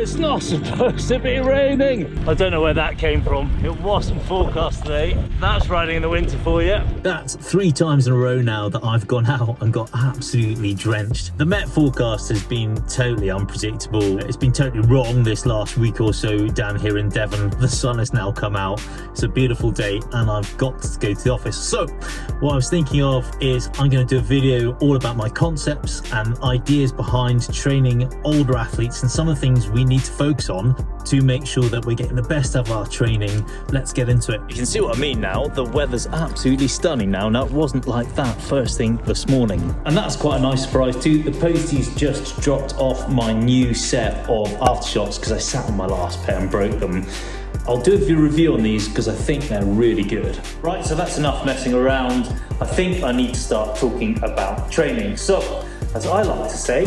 It's not supposed to be raining. I don't know where that came from. It wasn't forecast today. That's riding in the winter for you. That's 3 times in a row now that I've gone out and got absolutely drenched. The Met forecast has been totally unpredictable. It's been totally wrong this last week or so down here in Devon. The sun has now come out. It's a beautiful day and I've got to go to the office. So what I was thinking of is I'm going to do a video all about my concepts and ideas behind training older athletes and some of the things we need to focus on to make sure that we're getting the best of our training. Let's get into it. You can see what I mean now. The weather's absolutely stunning now. Now, it wasn't like that first thing this morning. And that's quite a nice surprise too. The posties just dropped off my new set of aftershocks because I sat on my last pair and broke them. I'll do a review on these because I think they're really good. Right, so that's enough messing around. I think I need to start talking about training. So, as I like to say,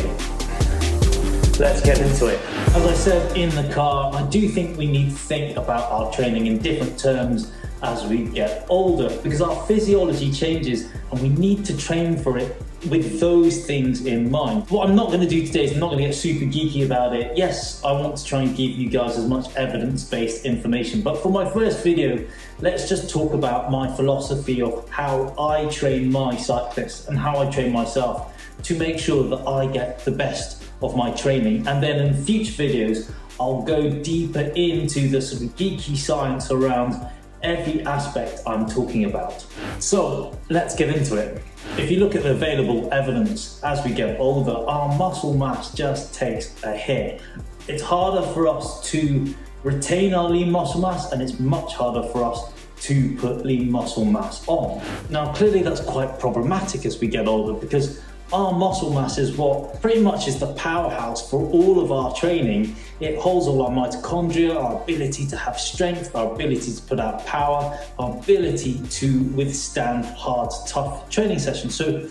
let's get into it. As I said in the car, I do think we need to think about our training in different terms as we get older because our physiology changes and we need to train for it with those things in mind. What I'm not going to do today is I'm not going to get super geeky about it. Yes, I want to try and give you guys as much evidence-based information, but for my first video, let's just talk about my philosophy of how I train my cyclists and how I train myself to make sure that I get the best of my training. And then in future videos, I'll go deeper into the sort of geeky science around every aspect I'm talking about. So let's get into it. If you look at the available evidence as we get older, our muscle mass just takes a hit. It's harder for us to retain our lean muscle mass and it's much harder for us to put lean muscle mass on. Now clearly that's quite problematic as we get older because our muscle mass is what pretty much is the powerhouse for all of our training. It holds all our mitochondria, our ability to have strength, our ability to put out power, our ability to withstand hard, tough training sessions. So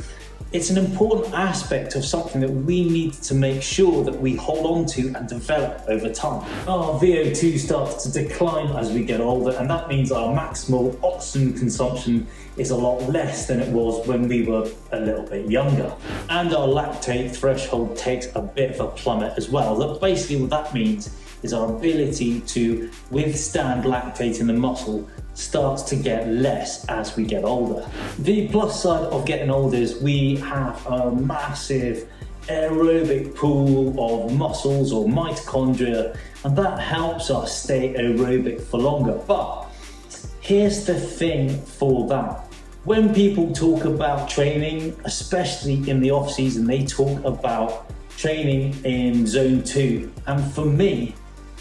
it's an important aspect of something that we need to make sure that we hold on to and develop over time. Our VO2 starts to decline as we get older, and that means our maximal oxygen consumption is a lot less than it was when we were a little bit younger. And our lactate threshold takes a bit of a plummet as well. That basically what that means is our ability to withstand lactate in the muscle starts to get less as we get older. The plus side of getting older is we have a massive aerobic pool of muscles or mitochondria, and that helps us stay aerobic for longer. But here's the thing for that. When people talk about training, especially in the off season, they talk about training in zone 2. And for me,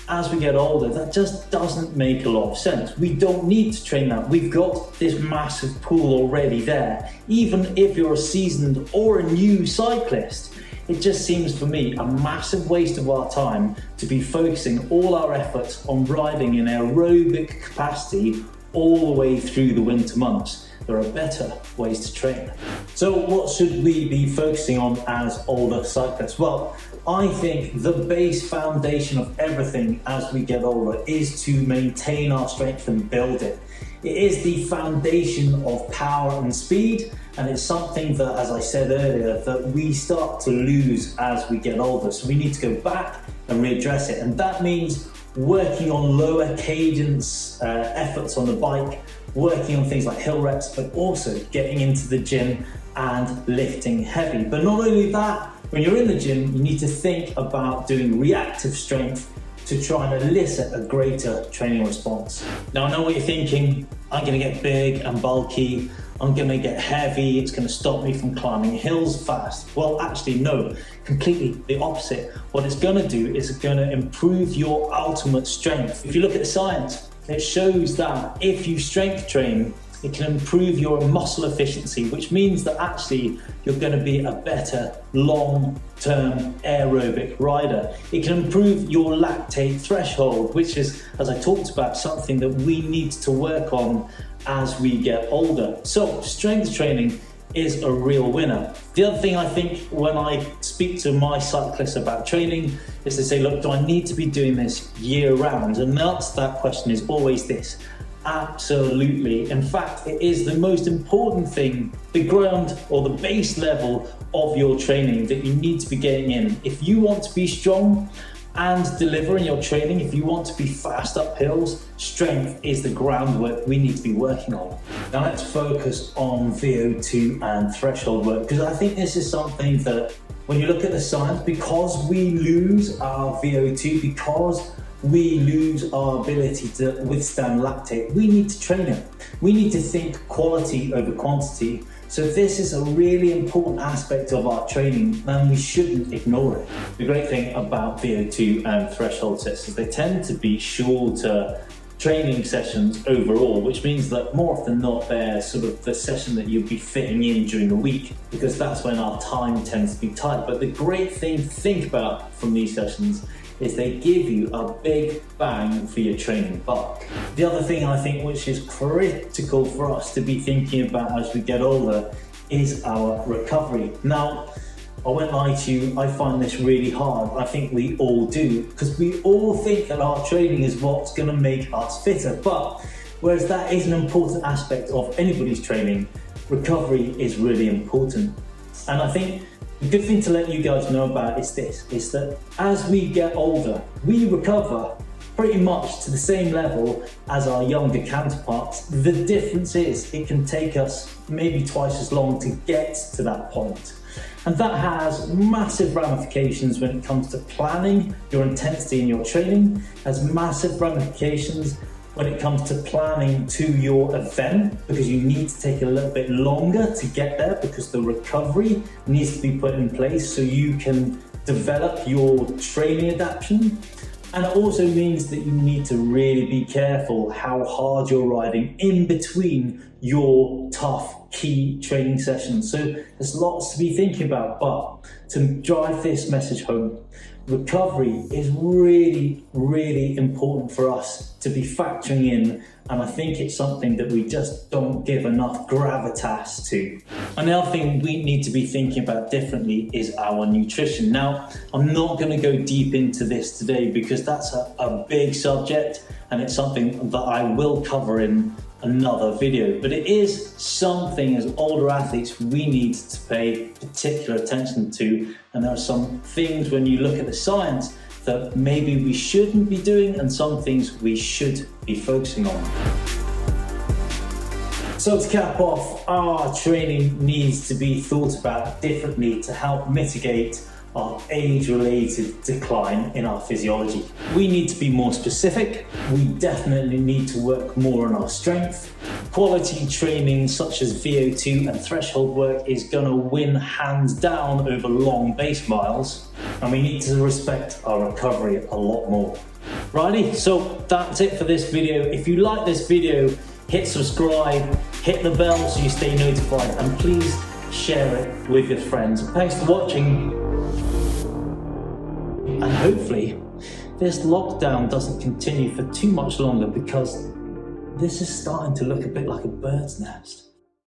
as we get older, that just doesn't make a lot of sense. We don't need to train that. We've got this massive pool already there. Even if you're a seasoned or a new cyclist, it just seems for me a massive waste of our time to be focusing all our efforts on riding in aerobic capacity all the way through the winter months. There are better ways to train. So what should we be focusing on as older cyclists? Well, I think the base foundation of everything as we get older is to maintain our strength and build it. It is the foundation of power and speed, and it's something that, as I said earlier, that we start to lose as we get older. So we need to go back and readdress it, and that means working on lower cadence efforts on the bike, working on things like hill reps, but also getting into the gym and lifting heavy. But not only that, when you're in the gym, you need to think about doing reactive strength to try and elicit a greater training response. Now I know what you're thinking, I'm gonna get big and bulky, I'm gonna get heavy, it's gonna stop me from climbing hills fast. Well, actually no, completely the opposite. What it's gonna do is it's gonna improve your ultimate strength. If you look at the science, it shows that if you strength train, it can improve your muscle efficiency, which means that actually you're going to be a better long-term aerobic rider. It can improve your lactate threshold, which is, as I talked about, something that we need to work on as we get older. So strength training is a real winner. The other thing I think when I speak to my cyclists about training is they say, look, do I need to be doing this year round? And the answer to that question is always this: absolutely. In fact, it is the most important thing, the ground or the base level of your training that you need to be getting in. If you want to be strong and deliver in your training, if you want to be fast up hills, strength is the groundwork we need to be working on. Now let's focus on VO2 and threshold work, because I think this is something that when you look at the science, because we lose our VO2, because we lose our ability to withstand lactate, we need to train it. We need to think quality over quantity. So this is a really important aspect of our training and we shouldn't ignore it. The great thing about VO2 and threshold sets is they tend to be shorter training sessions overall, which means that more often than not they're sort of the session that you'll be fitting in during the week, because that's when our time tends to be tight. But the great thing to think about from these sessions is they give you a big bang for your training buck. The other thing I think which is critical for us to be thinking about as we get older is our recovery. Now, I won't lie to you, I find this really hard. I think we all do, because we all think that our training is what's gonna make us fitter. But whereas that is an important aspect of anybody's training, recovery is really important. And I think the good thing to let you guys know about is this, is that as we get older, we recover pretty much to the same level as our younger counterparts. The difference is it can take us maybe twice as long to get to that point. And that has massive ramifications when it comes to planning your intensity in your training, has massive ramifications when it comes to planning to your event, because you need to take a little bit longer to get there because the recovery needs to be put in place so you can develop your training adaptation. And it also means that you need to really be careful how hard you're riding in between your tough key training sessions. So there's lots to be thinking about, but to drive this message home, recovery is really, really important for us to be factoring in, and I think it's something that we just don't give enough gravitas to. And the other thing we need to be thinking about differently is our nutrition. Now, I'm not going to go deep into this today because that's a big subject and it's something that I will cover in another video, but it is something as older athletes we need to pay particular attention to, and there are some things when you look at the science that maybe we shouldn't be doing and some things we should be focusing on. So to cap off, our training needs to be thought about differently to help mitigate our age-related decline in our physiology. We need to be more specific. We definitely need to work more on our strength. Quality training such as VO2 and threshold work is gonna win hands down over long base miles, and we need to respect our recovery a lot more. Righty, so that's it for this video. If you like this video, hit subscribe, hit the bell so you stay notified, and please share it with your friends. Thanks for watching. And hopefully this lockdown doesn't continue for too much longer, because this is starting to look a bit like a bird's nest.